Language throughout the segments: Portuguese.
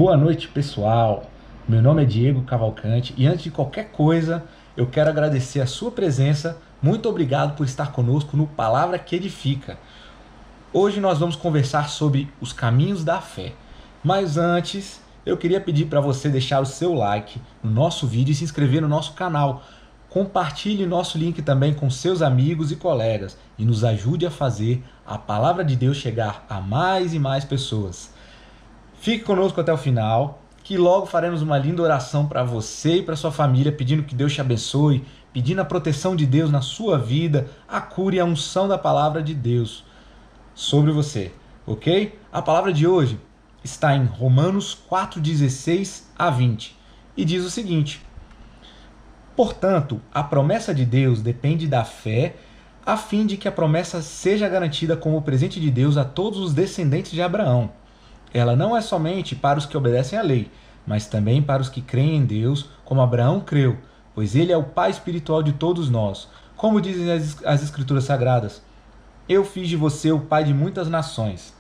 Boa noite, pessoal. Meu nome é Diego Cavalcante e antes de qualquer coisa, eu quero agradecer a sua presença. Muito obrigado por estar conosco no Palavra que Edifica. Hoje nós vamos conversar sobre os caminhos da fé. Mas antes, eu queria pedir para você deixar o seu like no nosso vídeo e se inscrever no nosso canal. Compartilhe nosso link também com seus amigos e colegas e nos ajude a fazer a Palavra de Deus chegar a mais e mais pessoas. Fique conosco até o final, que logo faremos uma linda oração para você e para sua família, pedindo que Deus te abençoe, pedindo a proteção de Deus na sua vida, a cura e a unção da palavra de Deus sobre você, ok? A palavra de hoje está em Romanos 4:16 a 20 e diz o seguinte: portanto, a promessa de Deus depende da fé, a fim de que a promessa seja garantida como presente de Deus a todos os descendentes de Abraão. Ela não é somente para os que obedecem à lei, mas também para os que creem em Deus, como Abraão creu, pois ele é o pai espiritual de todos nós. Como dizem as Escrituras Sagradas: eu fiz de você o pai de muitas nações.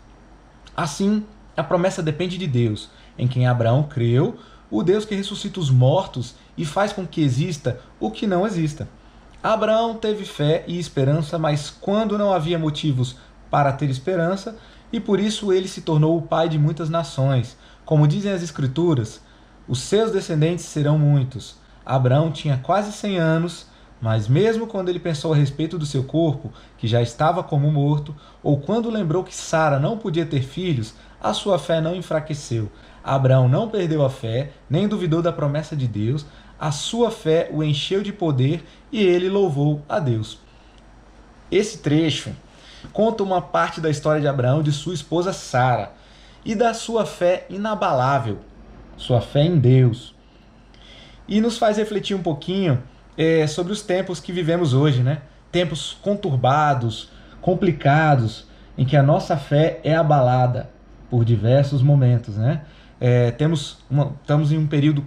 Assim, a promessa depende de Deus, em quem Abraão creu, o Deus que ressuscita os mortos e faz com que exista o que não exista. Abraão teve fé e esperança, mas quando não havia motivos para ter esperança, e por isso ele se tornou o pai de muitas nações. Como dizem as Escrituras, os seus descendentes serão muitos. Abraão tinha quase 100 anos, mas mesmo quando ele pensou a respeito do seu corpo, que já estava como morto, ou quando lembrou que Sara não podia ter filhos, a sua fé não enfraqueceu. Abraão não perdeu a fé, nem duvidou da promessa de Deus, a sua fé o encheu de poder e ele louvou a Deus. Esse trecho conta uma parte da história de Abraão, de sua esposa Sara, e da sua fé inabalável, sua fé em Deus. E nos faz refletir um pouquinho sobre os tempos que vivemos hoje, né? Tempos conturbados, complicados, em que a nossa fé é abalada por diversos momentos, né? Estamos em um período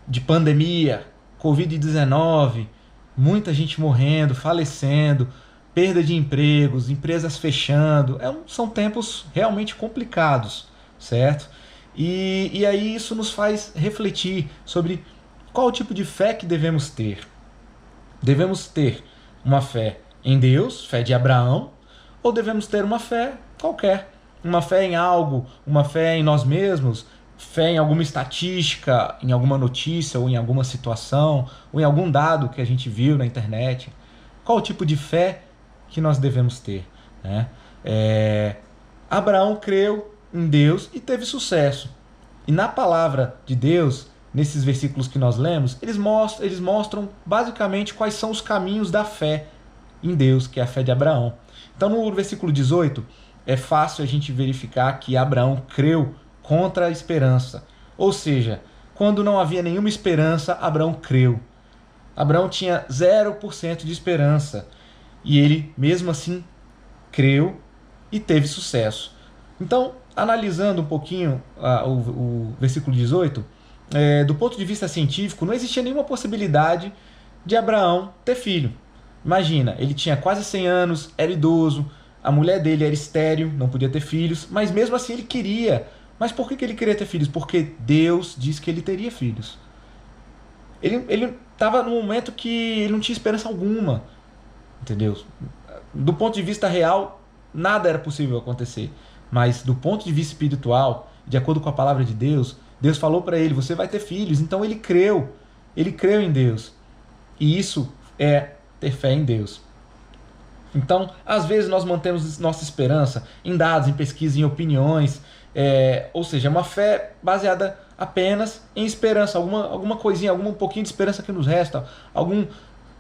de pandemia, Covid-19, muita gente morrendo, falecendo, perda de empregos, empresas fechando. São tempos realmente complicados, certo? E aí isso nos faz refletir sobre qual o tipo de fé que devemos ter. Devemos ter uma fé em Deus, fé de Abraão, ou devemos ter uma fé qualquer, uma fé em algo, uma fé em nós mesmos, fé em alguma estatística, em alguma notícia, ou em alguma situação, ou em algum dado que a gente viu na internet. Qual o tipo de fé que nós devemos ter, né? Abraão creu em Deus e teve sucesso. E na palavra de Deus, nesses versículos que nós lemos, eles mostram basicamente quais são os caminhos da fé em Deus, que é a fé de Abraão. Então, no versículo 18, é fácil a gente verificar que Abraão creu contra a esperança. Ou seja, quando não havia nenhuma esperança, Abraão creu. Abraão tinha 0% de esperança. E ele, mesmo assim, creu e teve sucesso. Então, analisando um pouquinho o versículo 18, do ponto de vista científico, não existia nenhuma possibilidade de Abraão ter filho. Imagina, ele tinha quase 100 anos, era idoso, a mulher dele era estéril, não podia ter filhos, mas mesmo assim ele queria. Mas por que ele queria ter filhos? Porque Deus disse que ele teria filhos. Ele estava num momento que ele não tinha esperança alguma. Entendeu? Do ponto de vista real, nada era possível acontecer. Mas do ponto de vista espiritual, de acordo com a palavra de Deus, Deus falou para ele: você vai ter filhos. Então ele creu em Deus. E isso é ter fé em Deus. Então, às vezes nós mantemos nossa esperança em dados, em pesquisas, em opiniões, ou seja, uma fé baseada apenas em esperança, alguma coisinha, algum pouquinho de esperança que nos resta, algum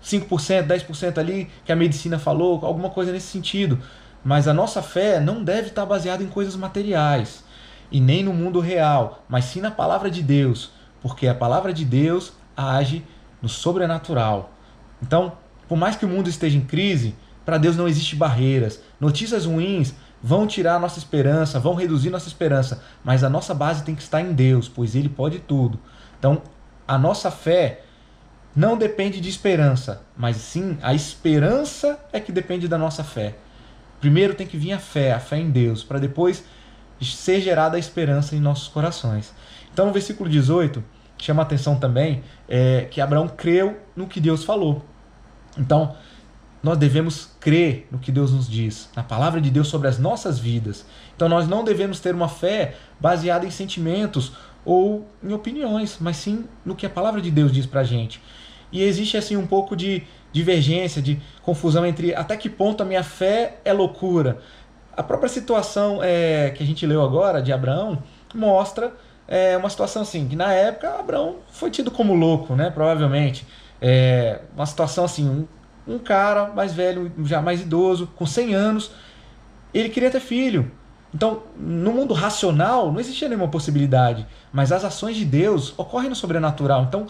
5%, 10% ali que a medicina falou, alguma coisa nesse sentido. Mas a nossa fé não deve estar baseada em coisas materiais e nem no mundo real, mas sim na palavra de Deus, porque a palavra de Deus age no sobrenatural. Então, por mais que o mundo esteja em crise, para Deus não existe barreiras. Notícias ruins vão tirar a nossa esperança, vão reduzir nossa esperança, mas a nossa base tem que estar em Deus, pois Ele pode tudo. Então, a nossa fé não depende de esperança, mas sim a esperança é que depende da nossa fé. Primeiro tem que vir a fé em Deus, para depois ser gerada a esperança em nossos corações. Então, no versículo 18, chama a atenção também que Abraão creu no que Deus falou. Então, nós devemos crer no que Deus nos diz, na palavra de Deus sobre as nossas vidas. Então nós não devemos ter uma fé baseada em sentimentos ou em opiniões, mas sim no que a palavra de Deus diz pra gente. E existe assim um pouco de divergência, de confusão entre até que ponto a minha fé é loucura. A própria situação que a gente leu agora de Abraão mostra uma situação assim, que na época Abraão foi tido como louco, né? Provavelmente. Uma situação assim, um cara mais velho, já mais idoso, com 100 anos, ele queria ter filho. Então, no mundo racional, não existia nenhuma possibilidade, mas as ações de Deus ocorrem no sobrenatural. Então,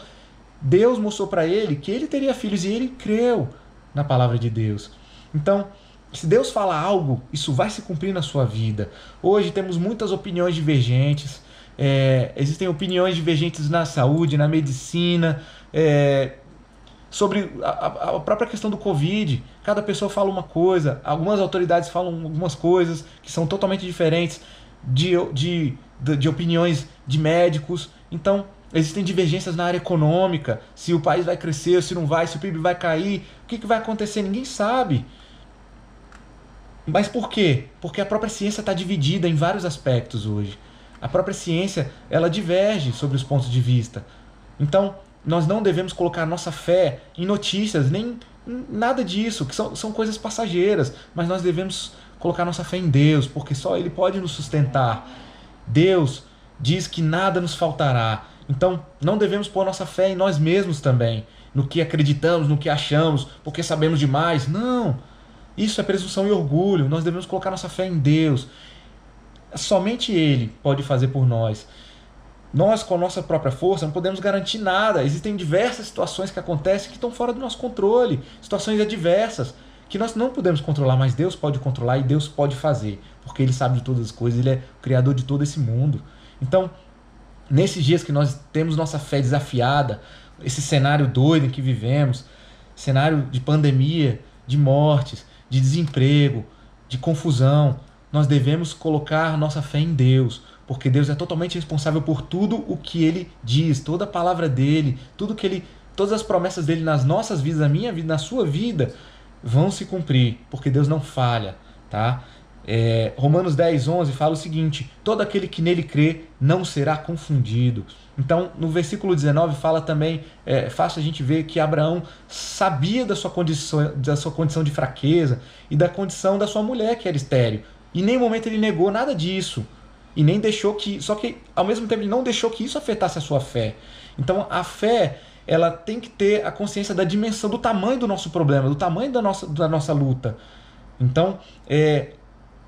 Deus mostrou para ele que ele teria filhos e ele creu na palavra de Deus. Então, se Deus fala algo, isso vai se cumprir na sua vida. Hoje temos muitas opiniões divergentes, existem opiniões divergentes na saúde, na medicina, sobre a própria questão do Covid. Cada pessoa fala uma coisa, algumas autoridades falam algumas coisas que são totalmente diferentes de opiniões de médicos. Então, existem divergências na área econômica, se o país vai crescer, se não vai, se o PIB vai cair, o que vai acontecer, ninguém sabe. Mas por quê? Porque a própria ciência está dividida em vários aspectos hoje. A própria ciência, ela diverge sobre os pontos de vista. Então, nós não devemos colocar nossa fé em notícias, nem em nada disso, que são coisas passageiras, mas nós devemos colocar nossa fé em Deus, porque só Ele pode nos sustentar. Deus diz que nada nos faltará. Então, não devemos pôr nossa fé em nós mesmos também, no que acreditamos, no que achamos, porque sabemos demais. Não! Isso é presunção e orgulho. Nós devemos colocar nossa fé em Deus. Somente Ele pode fazer por nós. Nós, com a nossa própria força, não podemos garantir nada. Existem diversas situações que acontecem que estão fora do nosso controle. Situações adversas que nós não podemos controlar, mas Deus pode controlar e Deus pode fazer. Porque Ele sabe de todas as coisas, Ele é o Criador de todo esse mundo. Então, nesses dias que nós temos nossa fé desafiada, esse cenário doido em que vivemos, cenário de pandemia, de mortes, de desemprego, de confusão, nós devemos colocar nossa fé em Deus, porque Deus é totalmente responsável por tudo o que Ele diz, toda a palavra dEle, todas as promessas dEle nas nossas vidas, na minha vida, na sua vida, vão se cumprir, porque Deus não falha, tá? Romanos 10:11 fala o seguinte: todo aquele que nele crê não será confundido. Então, no versículo 19 fala também, é fácil a gente ver que Abraão sabia da sua condição de fraqueza e da condição da sua mulher, que era estéril. E em nenhum momento ele negou nada disso. E nem deixou só que ao mesmo tempo ele não deixou que isso afetasse a sua fé. Então a fé, ela tem que ter a consciência da dimensão, do tamanho do nosso problema, do tamanho da nossa luta. Então,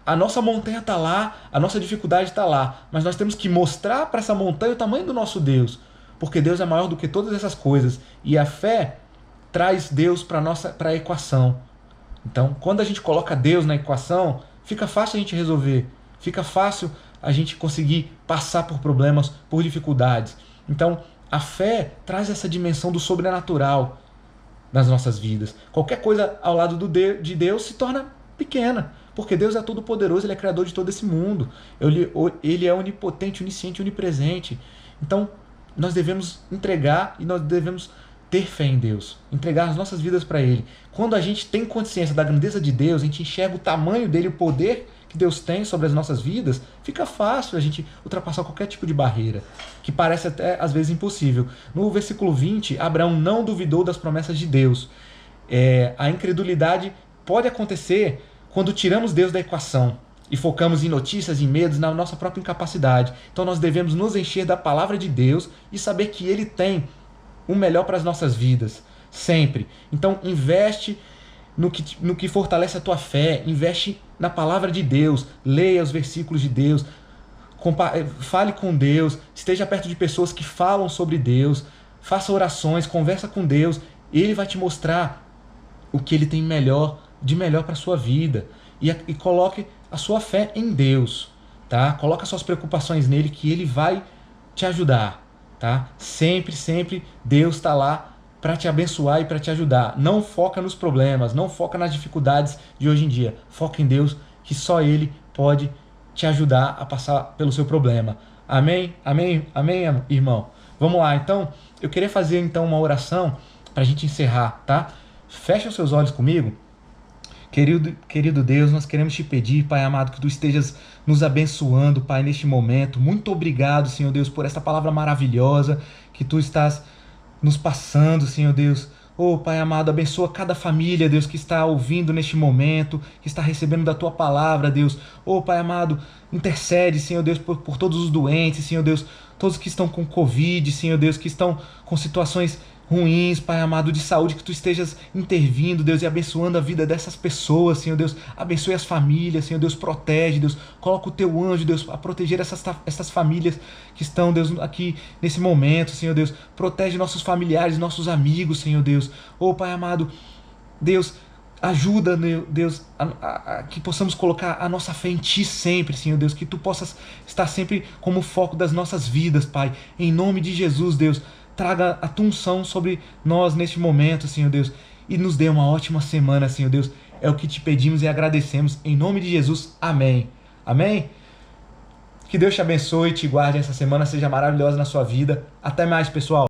a nossa montanha está lá, a nossa dificuldade está lá, mas nós temos que mostrar para essa montanha o tamanho do nosso Deus, porque Deus é maior do que todas essas coisas, e a fé traz Deus para a equação. Então, quando a gente coloca Deus na equação, fica fácil a gente resolver, fica fácil a gente conseguir passar por problemas, por dificuldades. Então, a fé traz essa dimensão do sobrenatural nas nossas vidas. Qualquer coisa ao lado de Deus se torna pequena, porque Deus é todo poderoso, Ele é criador de todo esse mundo. Ele é onipotente, onisciente, onipresente. Então, nós devemos entregar e nós devemos ter fé em Deus, entregar as nossas vidas para Ele. Quando a gente tem consciência da grandeza de Deus, a gente enxerga o tamanho dEle, o poder que Deus tem sobre as nossas vidas, fica fácil a gente ultrapassar qualquer tipo de barreira, que parece até às vezes impossível. No versículo 20, Abraão não duvidou das promessas de Deus. A incredulidade pode acontecer quando tiramos Deus da equação e focamos em notícias, em medos, na nossa própria incapacidade. Então nós devemos nos encher da palavra de Deus e saber que Ele tem o melhor para as nossas vidas, sempre. Então investe no que fortalece a tua fé, investe na palavra de Deus, leia os versículos de Deus, fale com Deus, esteja perto de pessoas que falam sobre Deus, faça orações, conversa com Deus, Ele vai te mostrar o que Ele tem de melhor para a sua vida, e coloque a sua fé em Deus, tá? Coloque as suas preocupações nele, que Ele vai te ajudar, tá? Sempre, sempre Deus está lá para te abençoar e para te ajudar. Não foca nos problemas, não foca nas dificuldades de hoje em dia. Foca em Deus, que só Ele pode te ajudar a passar pelo seu problema. Amém? Amém? Amém, irmão? Vamos lá, então, eu queria fazer então uma oração para a gente encerrar, tá? Fecha os seus olhos comigo. Querido Deus, nós queremos te pedir, Pai amado, que tu estejas nos abençoando, Pai, neste momento. Muito obrigado, Senhor Deus, por esta palavra maravilhosa que tu estás nos passando, Senhor Deus. Oh, Pai amado, abençoa cada família, Deus, que está ouvindo neste momento, que está recebendo da Tua palavra, Deus. Oh, Pai amado, intercede, Senhor Deus, por todos os doentes, Senhor Deus, todos que estão com Covid, Senhor Deus, que estão com situações ruins, Pai amado, de saúde, que Tu estejas intervindo, Deus, e abençoando a vida dessas pessoas, Senhor Deus. Abençoe as famílias, Senhor Deus, protege, Deus. Coloca o Teu anjo, Deus, a proteger essas famílias que estão, Deus, aqui nesse momento, Senhor Deus. Protege nossos familiares, nossos amigos, Senhor Deus. Oh, Pai amado, Deus, ajuda, Deus, que possamos colocar a nossa fé em Ti sempre, Senhor Deus. Que Tu possas estar sempre como foco das nossas vidas, Pai. Em nome de Jesus, Deus. Traga a Tua unção sobre nós neste momento, Senhor Deus. E nos dê uma ótima semana, Senhor Deus. É o que te pedimos e agradecemos. Em nome de Jesus. Amém. Amém? Que Deus te abençoe e te guarde essa semana. Seja maravilhosa na sua vida. Até mais, pessoal.